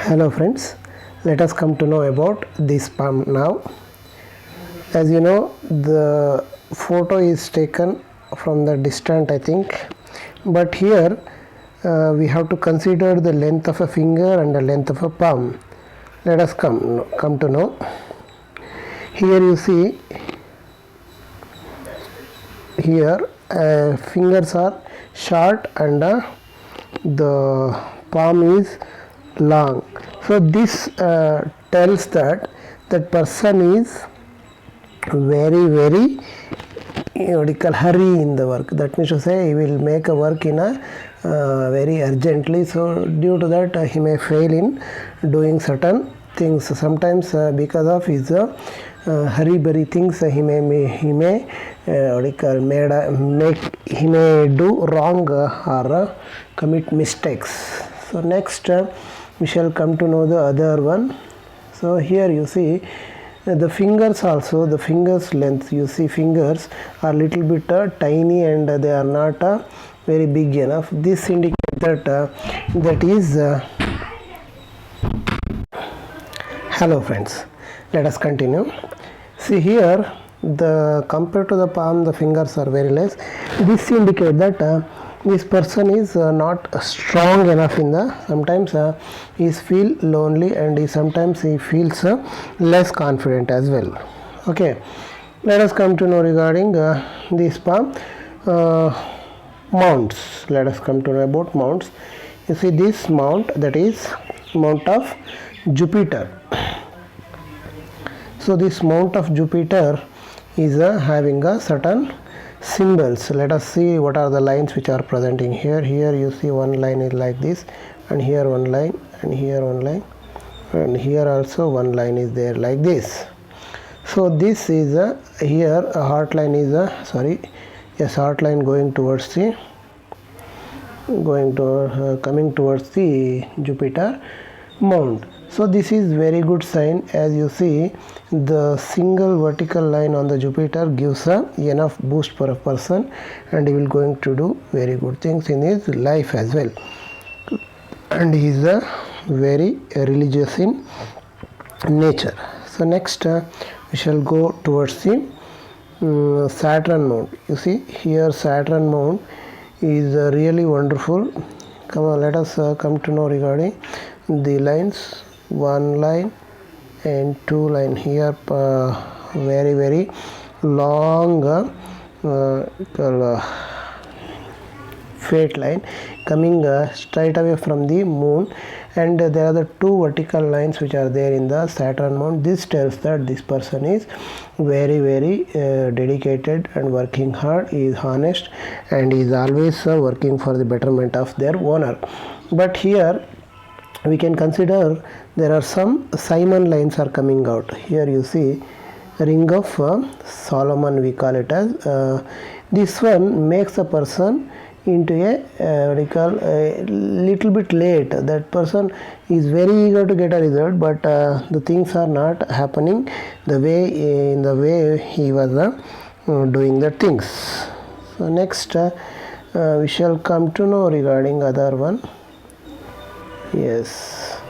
Hello friends, let us come to know about this palm now. As you know, the photo is taken from the distant, I think, but here we have to consider the length of a finger and the length of a palm. Let us come to know. Here you see, here fingers are short and the palm is long. So this tells that that person is very what you call hurry in the work. That means to say he will make a work in a very urgently. So due to that he may fail in doing certain things. Sometimes because of his hurry-burry things he may what you call he may do wrong or commit mistakes. So next we shall come to know the other one. So here you see the fingers also, the fingers length, you see fingers are little bit tiny and they are not very big enough. This indicates that that is hello friends, let us continue. See here, the compared to the palm the fingers are very less. This indicates that this person is not strong enough in the sometimes he feel lonely and sometimes he feels less confident as well. Okay, let us come to know regarding this palm mounts. Let us come to know about mounts. You see this mount, that is mount of Jupiter. So this mount of Jupiter is having a certain symbols. Let us see what are the lines which are presenting here. Here you see one line is like this, and here one line, and here one line, and here also one line is there like this. So this is here a heart line is heart line going towards the coming towards the Jupiter mount. So this is very good sign. As you see, the single vertical line on the Jupiter gives enough boost for a person, and he will going to do very good things in his life as well. And he is very religious in nature. So next we shall go towards the Saturn mount. You see here Saturn mount is really wonderful. Come on, let us come to know regarding the lines. One line and two line here, very long fate line coming straight away from the moon, and there are the two vertical lines which are there in the Saturn mount. This tells that this person is very dedicated and working hard, he is honest, and he is always working for the betterment of their owner. But here we can consider there are some Simon lines are coming out. Here you see ring of Solomon, we call it as. This one makes a person into a little bit late. That person is very eager to get a result, but the things are not happening the way he was doing the things. So next we shall come to know regarding other one. Yes,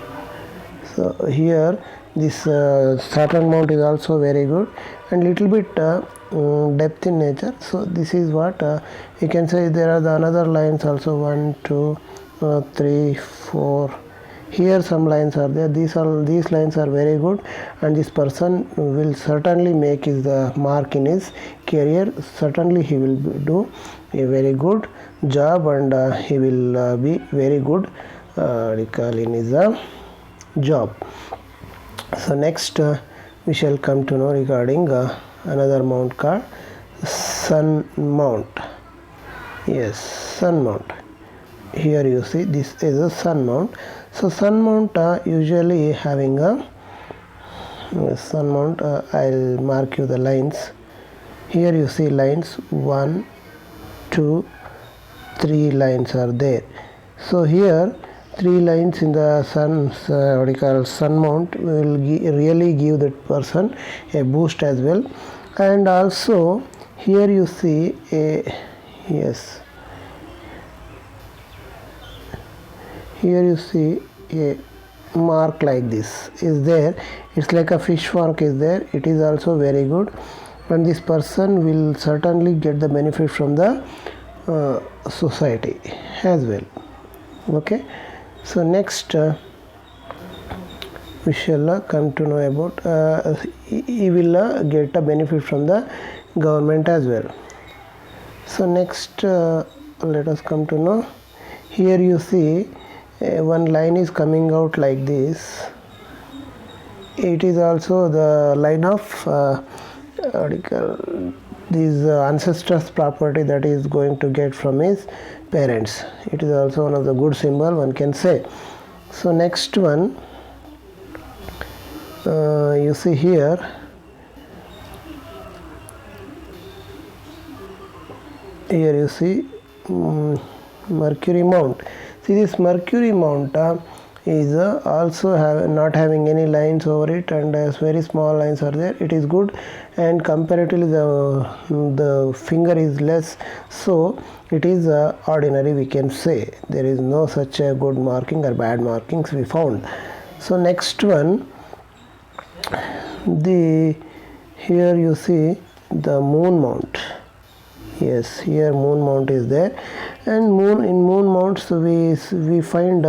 so here this Saturn mount is also very good and little bit depth in nature. So this is what you can say. There are the another lines also, 1 2 3 4. Here some lines are there. These lines are very good, and this person will certainly make his mark in his career. Certainly he will do a very good job, and he will be very good in his job. So next we shall come to know regarding another mount called Sun mount. Yes, Sun mount. Here you see this is a Sun mount. So Sun mount usually having a Sun mount. I'll mark you the lines. Here you see lines 1 2 3 lines are there. So here 3 lines in the sun mount will really give that person a boost as well. And also here you see a here you see a mark like this is there, it's like a fish mark is there, it is also very good, and this person will certainly get the benefit from the society as well. Okay, so next we shall come to know about he will get a benefit from the government as well. So next let us come to know, here you see one line is coming out like this, it is also the line of this ancestors property that is going to get from his parents. It is also one of the good symbol one can say. So next one you see here, you see Mercury Mount. See this Mercury Mount is also not having any lines over it, and very small lines are there, it is good, and comparatively the finger is less, so it is ordinary we can say, there is no such a good marking or bad markings we found. So next one, here you see the Moon Mount. Yes, here Moon Mount is there, and in Moon Mounts we find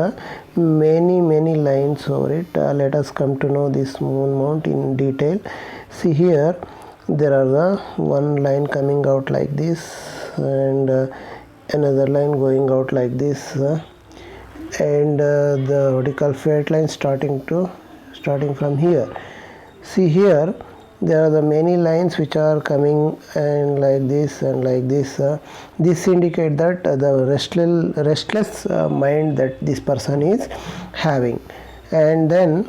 many lines over it. Let us come to know this Moon Mount in detail. See here, there are the one line coming out like this, and another line going out like this, and the vertical freight line starting from here. See here, there are the many lines which are coming and like this and like this. This indicate that the restless mind that this person is having, and then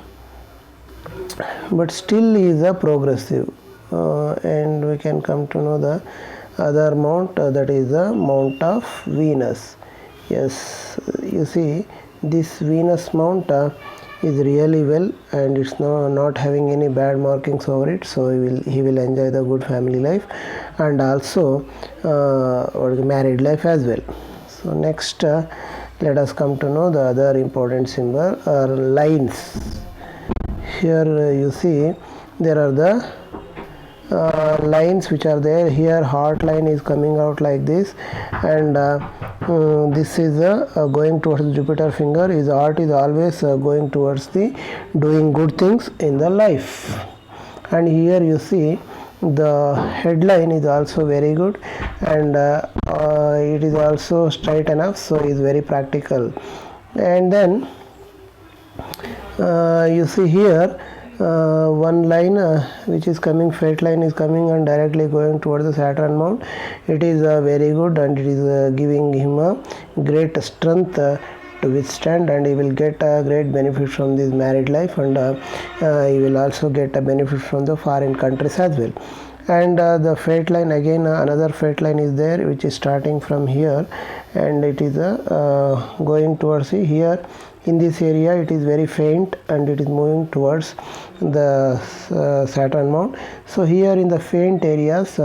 but still is a progressive, and we can come to know the other mount, that is the Mount of Venus. Yes, you see this Venus mount is really well, and it's not having any bad markings over it, so he will enjoy the good family life and also married life as well. So next let us come to know the other important symbol are lines. Here you see there are the lines which are there. Here heart line is coming out like this, and this is going towards the Jupiter finger. His heart is always going towards the doing good things in the life. And here you see the headline is also very good, and it is also straight enough, so it is very practical. And then you see here one line which is coming, freight line is coming and directly going towards the Saturn mount. It is very good, and it is giving him a great strength to withstand, and he will get a great benefit from this married life, and he will also get a benefit from the foreign countries as well. And the freight line, again another freight line is there which is starting from here, and it is going towards here. In this area it is very faint, and it is moving towards the Saturn mount. So here in the faint areas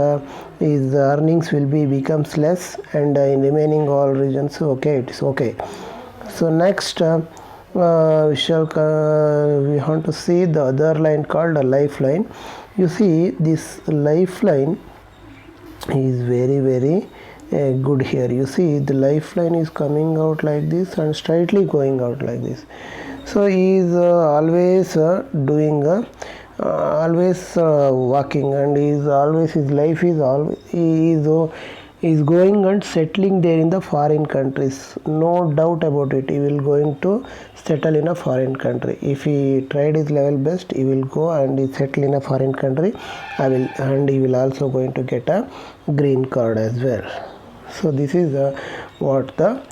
his earnings will becomes less, and in remaining all regions okay, it is okay. So next we want to see the other line called a lifeline. You see this lifeline is very good here. You see the lifeline is coming out like this and straightly going out like this. So he is always doing always walking, and his life is always he is going and settling there in the foreign countries. No doubt about it, he will going to settle in a foreign country. If he tried his level best, he will go and he settle in a foreign country. And he will also going to get a green card as well. So this is what the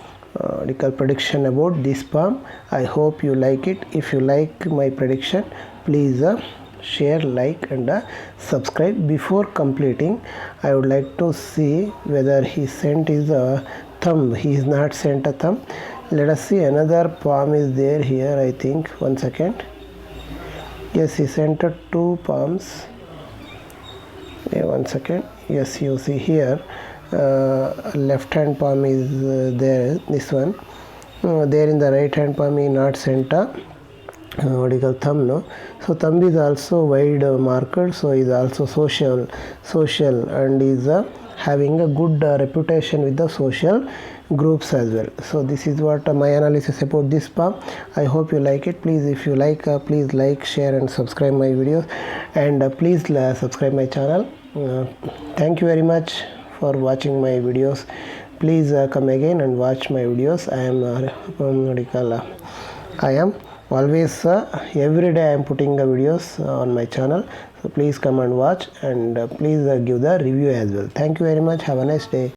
prediction about this palm. I hope you like it. If you like my prediction, please share, like and subscribe. Before completing, I would like to see whether he sent his thumb. He is not sent a thumb. Let us see, another palm is there here, I think. 1 second. Yes, he sent 2 palms. 1 second. Yes, you see here left hand palm is there, this one. There in the right hand palm he not sent a what do you call thumb, no? So thumb is also wide marked, so is also social and is having a good reputation with the social groups as well. So this is what my analysis about this palm. I hope you like it. Please, if you like, please like, share and subscribe my videos, and please subscribe my channel. Thank you very much for watching my videos. Please come again and watch my videos. I am always every day I am putting videos on my channel, so please come and watch, and please give the review as well. Thank you very much. Have a nice day.